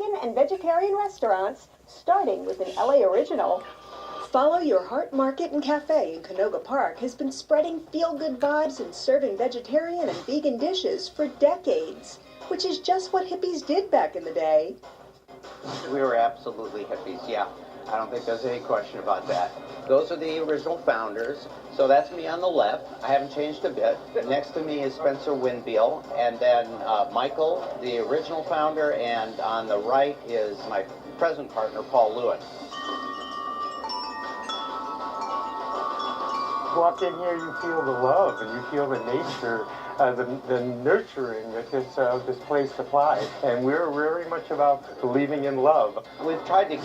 vegan and vegetarian restaurants, starting with an LA original. Follow Your Heart Market and Cafe in Canoga Park has been spreading feel-good vibes and serving vegetarian and vegan dishes for decades, which is just what hippies did back in the day. We were absolutely hippies, yeah. I don't think there's any question about that. Those are the original founders. So that's me on the left. I haven't changed a bit. Next to me is Spencer Winfield, and then Michael, the original founder, and on the right is my present partner, Paul Lewis. Walk in here, you feel the love, and you feel the nature, the nurturing that this place supplies. And we're very much about believing in love. We've tried to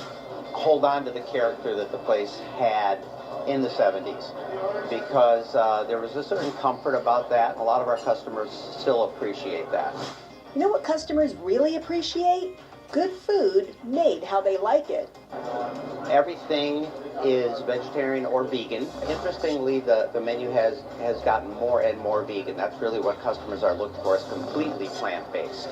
hold on to the character that the place had in the 70s because there was a certain comfort about that, and a lot of our customers still appreciate that. You know what customers really appreciate? Good food made how they like it. Everything is vegetarian or vegan. Interestingly, the menu has gotten more and more vegan. That's really what customers are looking for, is completely plant-based.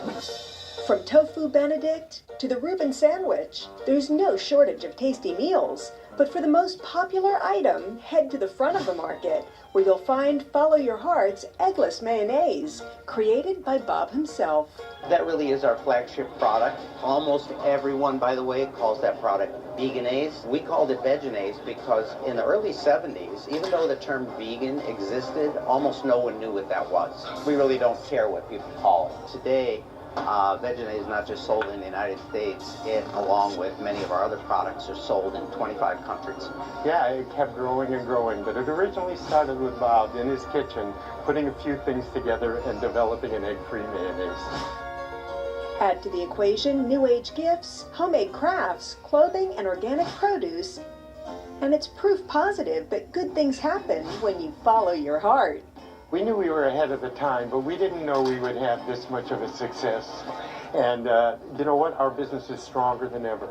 From tofu Benedict to the Reuben sandwich, there's no shortage of tasty meals. But for the most popular item, head to the front of the market, where you'll find Follow Your Heart's eggless mayonnaise, created by Bob himself. That really is our flagship product. Almost everyone, by the way, calls that product Vegenaise. We called it Vegenaise because in the early 70s, even though the term vegan existed, almost no one knew what that was. We really don't care what people call it. Today, Vegenaise is not just sold in the United States. It, along with many of our other products, are sold in 25 countries. Yeah, it kept growing and growing, but it originally started with Bob in his kitchen, putting a few things together and developing an egg-free mayonnaise. Add to the equation new age gifts, homemade crafts, clothing, and organic produce, and it's proof positive that good things happen when you follow your heart. We knew we were ahead of the time, but we didn't know we would have this much of a success. And you know what? Our business is stronger than ever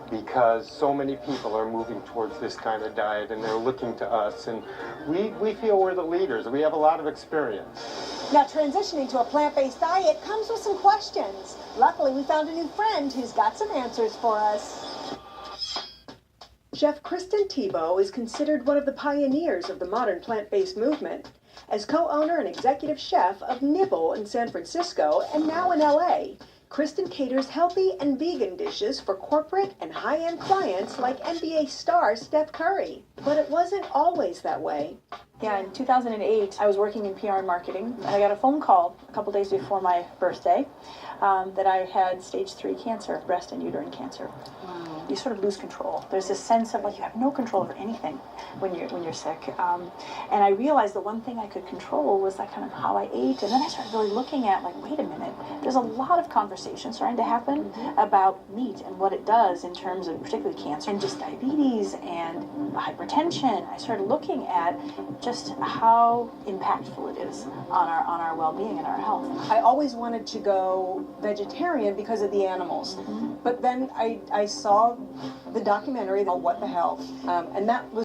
because so many people are moving towards this kind of diet, and they're looking to us. And we feel we're the leaders. We have a lot of experience. Now, transitioning to a plant-based diet comes with some questions. Luckily, we found a new friend who's got some answers for us. Chef Kristen Tebow is considered one of the pioneers of the modern plant-based movement. As co-owner and executive chef of Nibble in San Francisco and now in LA, Kristen caters healthy and vegan dishes for corporate and high-end clients like NBA star Steph Curry. But it wasn't always that way. Yeah, in 2008, I was working in PR and marketing, and I got a phone call a couple days before my birthday that I had stage 3 cancer, breast and uterine cancer. You sort of lose control. There's this sense of like you have no control over anything when you're sick. And I realized the one thing I could control was that kind of how I ate. And then I started really looking at like, wait a minute, there's a lot of conversation starting to happen about meat and what it does in terms of particularly cancer and just diabetes and hypertension. I started looking at just how impactful it is on our well-being and our health. I always wanted to go vegetarian because of the animals. But then I saw the documentary, What the Health, and that was